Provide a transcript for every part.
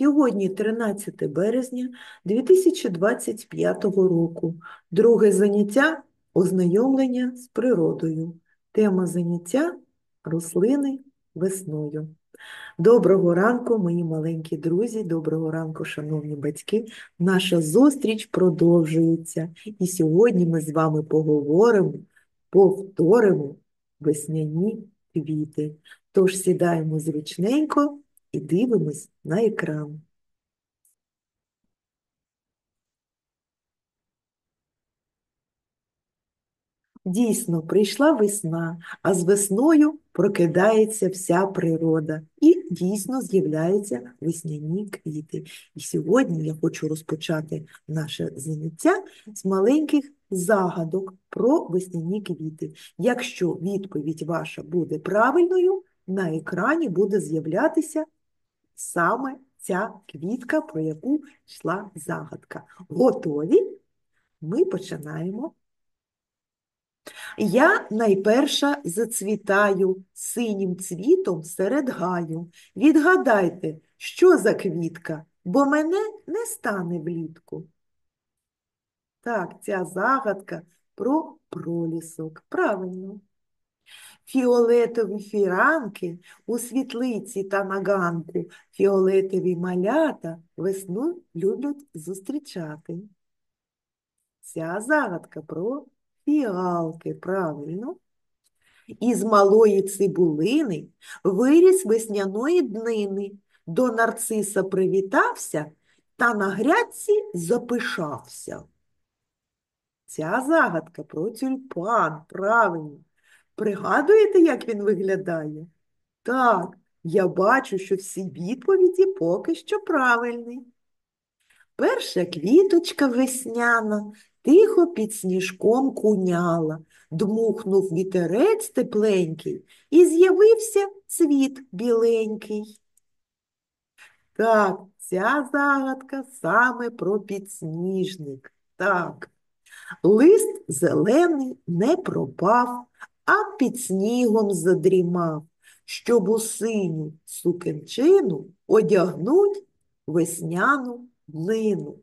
Сьогодні 13 березня 2025 року. Друге заняття – ознайомлення з природою. Тема заняття – рослини весною. Доброго ранку, мої маленькі друзі, доброго ранку, шановні батьки. Наша зустріч продовжується. І сьогодні ми з вами повторимо весняні квіти. Тож сідаємо зручненько і дивимось на екран. Дійсно, прийшла весна, а з весною прокидається вся природа і дійсно з'являються весняні квіти. І сьогодні я хочу розпочати наше заняття з маленьких загадок про весняні квіти. Якщо відповідь ваша буде правильною, на екрані буде з'являтися саме ця квітка, про яку йшла загадка. Готові? Ми починаємо. Я найперша зацвітаю синім цвітом серед гаю. Відгадайте, що за квітка, бо мене не стане влітку. Так, ця загадка про пролісок. Правильно. Фіолетові фіранки у світлиці та на ганку, фіолетові малята весну люблять зустрічати. Ця загадка про фіалки, правильно. Із малої цибулини виріс весняної днини, до нарциса привітався та на грядці запишався. Ця загадка про тюльпан, правильно. Пригадуєте, як він виглядає? Так, я бачу, що всі відповіді поки що правильні. Перша квіточка весняна тихо під сніжком куняла, дмухнув вітерець тепленький і з'явився цвіт біленький. Так, ця загадка саме про підсніжник. Так, лист зелений не пропав, а під снігом задрімав, щоб у синю сукенчину одягнуть весняну днину.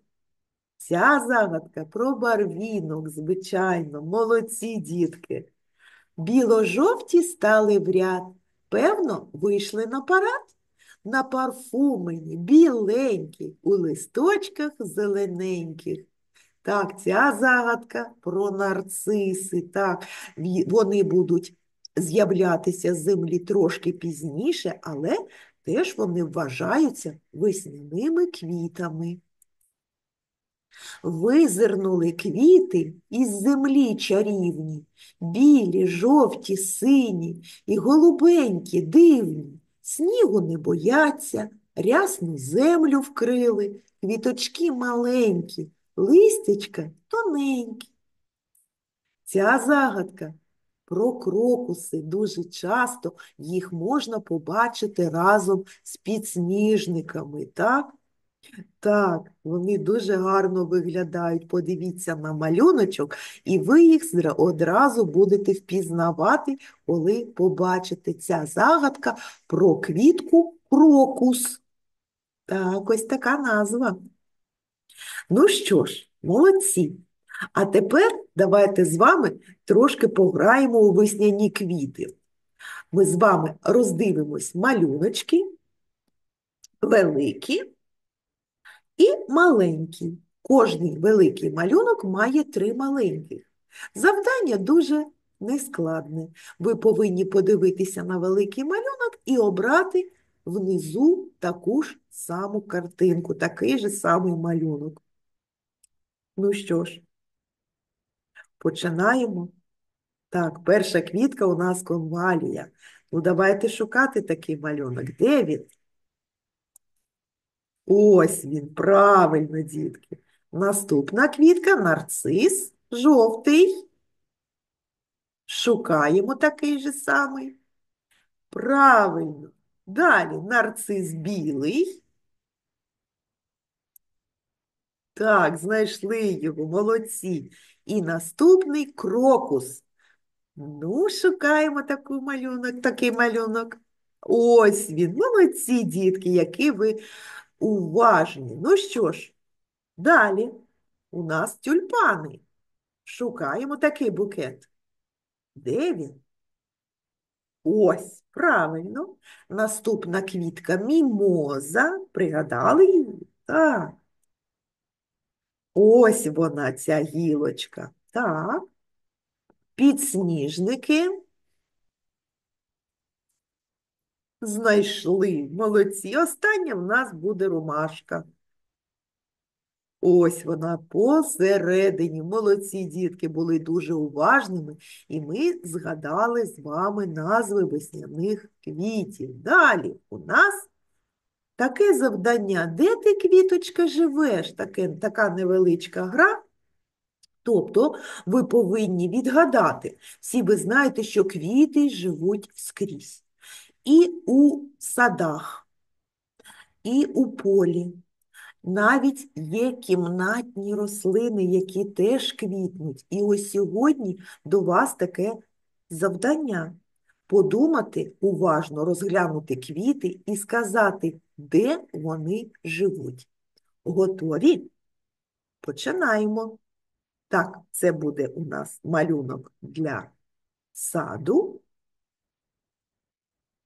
Ця загадка про барвінок, звичайно, молодці дітки. Біло-жовті стали в ряд, певно, вийшли на парад. На парфумені біленькі, у листочках зелененьких. Так, ця загадка про нарциси. Так, вони будуть з'являтися з землі трошки пізніше, але теж вони вважаються весняними квітами. Визирнули квіти із землі чарівні, білі, жовті, сині і голубенькі, дивні. Снігу не бояться, рясну землю вкрили, квіточки маленькі, листячка тоненькі. Ця загадка про крокуси. Дуже часто їх можна побачити разом з підсніжниками, так? Так, вони дуже гарно виглядають. Подивіться на малюночок, і ви їх одразу будете впізнавати, коли побачите. Ця загадка про квітку крокус. Так, ось така назва. Ну що ж, молодці. А тепер давайте з вами трошки пограємо у весняні квіти. Ми з вами роздивимось малюночки, великі і маленький. Кожний великий малюнок має 3 маленьких. Завдання дуже нескладне. Ви повинні подивитися на великий малюнок і обрати внизу таку ж саму картинку, такий же самий малюнок. Ну що ж, починаємо. Так, перша квітка у нас конвалія. Ну, давайте шукати такий малюнок. Де він? Ось він, правильно, дітки. Наступна квітка – нарцис жовтий. Шукаємо такий же самий. Правильно. Далі нарцис білий. Так, знайшли його, молодці. І наступний крокус. Ну, шукаємо такий малюнок. Ось він. Молодці, дітки, які ви уважні. Ну що ж, далі у нас тюльпани. Шукаємо такий букет. Де він? Ось, правильно. Наступна квітка мімоза. Пригадали її? Так. Ось вона, ця гілочка. Так. Підсніжники. Знайшли. Молодці. Остання в нас буде ромашка. Ось вона посередині. Молодці дітки були дуже уважними, і ми згадали з вами назви весняних квітів. Далі у нас таке завдання. Де ти, квіточка, живеш? Така невеличка гра. Тобто ви повинні відгадати. Всі ви знаєте, що квіти живуть скрізь. І у садах, і у полі. Навіть є кімнатні рослини, які теж квітнуть. І ось сьогодні до вас таке завдання. Подумати, уважно розглянути квіти і сказати, де вони живуть. Готові? Починаємо. Так, це буде у нас малюнок для саду,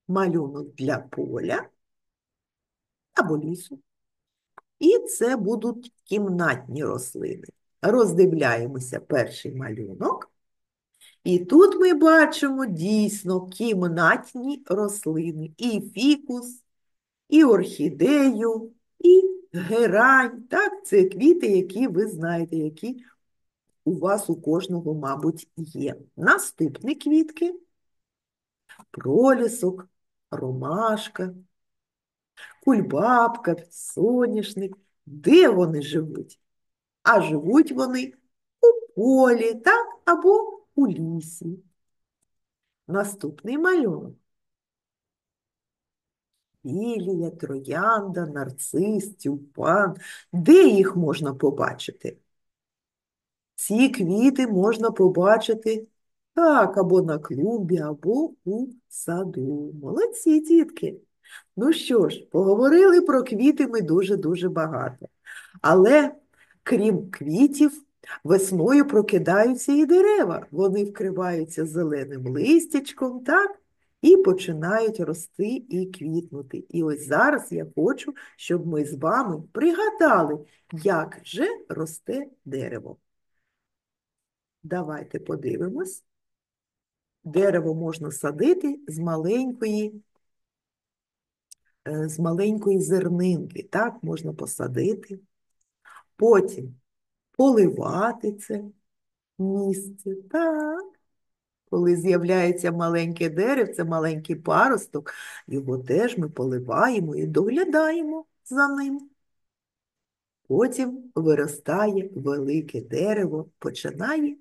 малюнок для поля або лісу. І це будуть кімнатні рослини. Роздивляємося перший малюнок. І тут ми бачимо дійсно кімнатні рослини. І фікус, і орхідею, і герань. Так, це квіти, які ви знаєте, які у вас у кожного, мабуть, є. Наступні квітки – пролісок, ромашка, кульбабка, соняшник. Де вони живуть? А живуть вони у полі, так, або у лісі. Наступний малюнок. Лілія, троянда, нарцис, тюльпан. Де їх можна побачити? Ці квіти можна побачити так, або на клумбі, або у саду. Молодці, дітки! Ну що ж, поговорили про квіти ми дуже-дуже багато. Але крім квітів, весною прокидаються і дерева. Вони вкриваються зеленим листячком, так? І починають рости і квітнути. І ось зараз я хочу, щоб ми з вами пригадали, як же росте дерево. Давайте подивимось. Дерево можна садити з маленької зернинки. Так, можна посадити. Потім поливати це місце. Так. Коли з'являється маленьке деревце, маленький паросток, його теж ми поливаємо і доглядаємо за ним. Потім виростає велике дерево, починає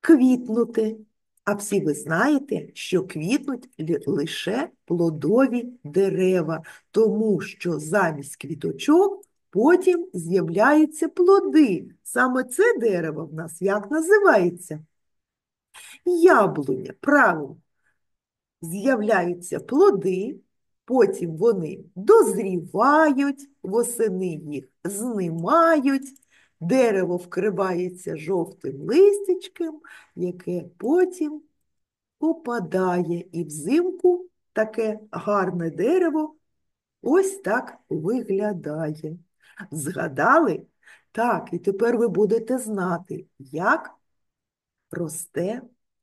квітнути. А всі ви знаєте, що квітнуть лише плодові дерева, тому що замість квіточок потім з'являються плоди. Саме це дерево в нас як називається? Яблуня, правильно. З'являються плоди, потім вони дозрівають, восени їх знімають, дерево вкривається жовтим листячком, яке потім опадає. І взимку таке гарне дерево ось так виглядає. Згадали? Так, і тепер ви будете знати, як росте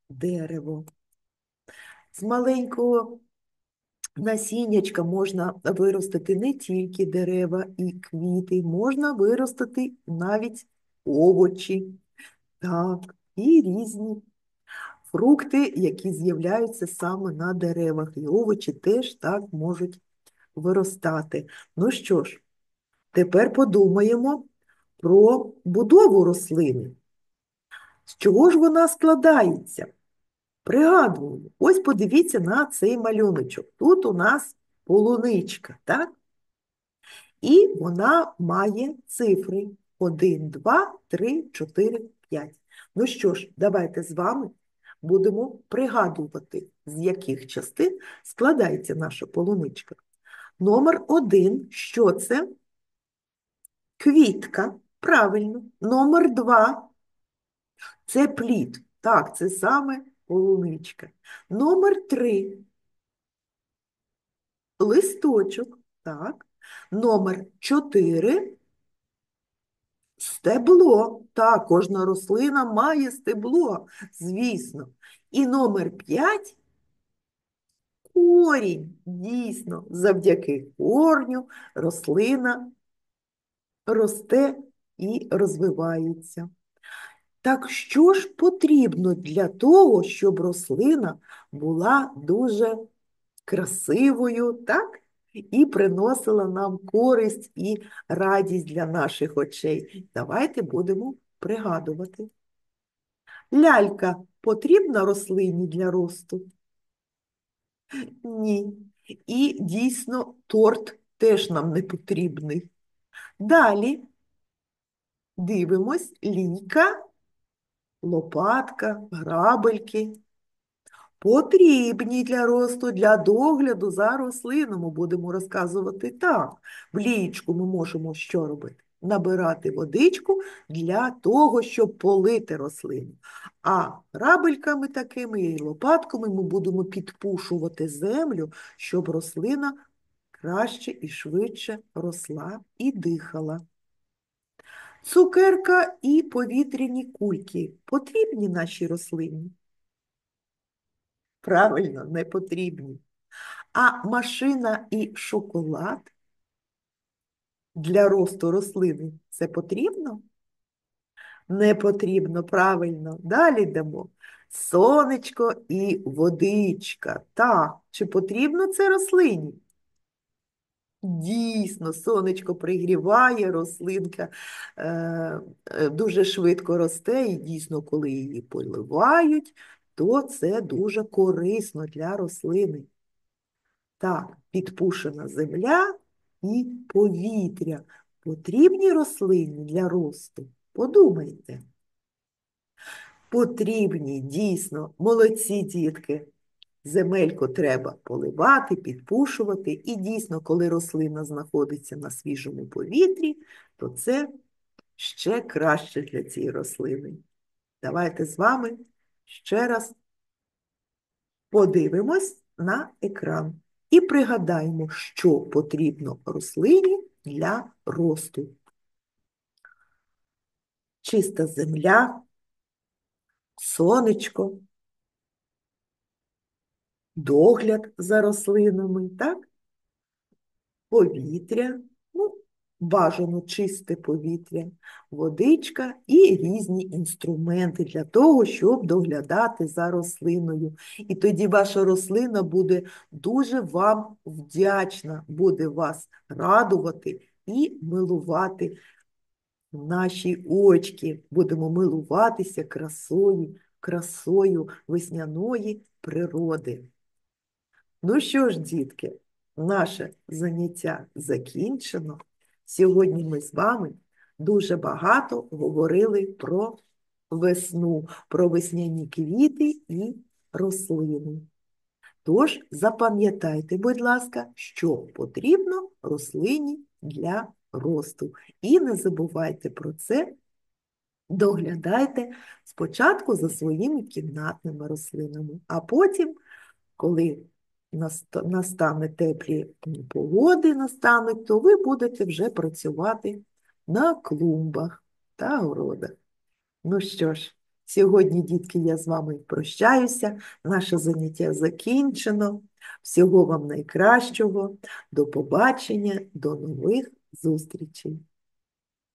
дерево. З маленького насіннячка можна виростити не тільки дерева і квіти, можна виростити навіть овочі, так, і різні фрукти, які з'являються саме на деревах. І овочі теж так можуть виростати. Ну що ж, тепер подумаємо про будову рослини. З чого ж вона складається? Пригадуємо, ось подивіться на цей малюночок. Тут у нас полуничка, так? І вона має цифри 1, 2, 3, 4, 5. Ну що ж, давайте з вами будемо пригадувати, з яких частин складається наша полуничка. Номер 1. Що це? Квітка. Правильно. Номер 2. Це плід. Так, це саме полуничка. Номер 3. Листочок. Так. Номер 4. Стебло. Так, кожна рослина має стебло, звісно. І номер 5. Корінь. Дійсно, завдяки корню рослина росте і розвивається. Так що ж потрібно для того, щоб рослина була дуже красивою, так? І приносила нам користь і радість для наших очей? Давайте будемо пригадувати. Лялька потрібна рослині для росту? Ні. І дійсно торт теж нам не потрібний. Далі дивимось лійка, лопатка, грабельки. Потрібні для росту, для догляду за рослинами. Будемо розказувати так. В лієчку ми можемо що робити? Набирати водичку для того, щоб полити рослину. А грабельками такими і лопатками ми будемо підпушувати землю, щоб рослина краще і швидше росла і дихала. Цукерка і повітряні кульки потрібні нашій рослині? Правильно, не потрібні. А машина і шоколад для росту рослини це потрібно? Не потрібно, правильно. Далі йдемо. Сонечко і водичка. Так, чи потрібно це рослині? Дійсно, сонечко пригріває, рослинка дуже швидко росте, і дійсно, коли її поливають, то це дуже корисно для рослини. Так, підпушена земля і повітря. Потрібні рослині для росту? Подумайте. Потрібні, дійсно, молодці дітки. Земельку треба поливати, підпушувати. І дійсно, коли рослина знаходиться на свіжому повітрі, то це ще краще для цієї рослини. Давайте з вами ще раз подивимось на екран і пригадаємо, що потрібно рослині для росту. Чиста земля, сонечко, догляд за рослинами, так? Повітря, ну, бажано чисте повітря, водичка і різні інструменти для того, щоб доглядати за рослиною. І тоді ваша рослина буде дуже вам вдячна, буде вас радувати і милувати наші очки. Будемо милуватися красою весняної природи. Ну що ж, дітки, наше заняття закінчено. Сьогодні ми з вами дуже багато говорили про весну, про весняні квіти і рослини. Тож запам'ятайте, будь ласка, що потрібно рослині для росту. І не забувайте про це, доглядайте спочатку за своїми кімнатними рослинами, а потім, коли настане теплі погоди, настануть, то ви будете вже працювати на клумбах та городах. Ну що ж, сьогодні, дітки, я з вами прощаюся. Наше заняття закінчено. Всього вам найкращого. До побачення, до нових зустрічей.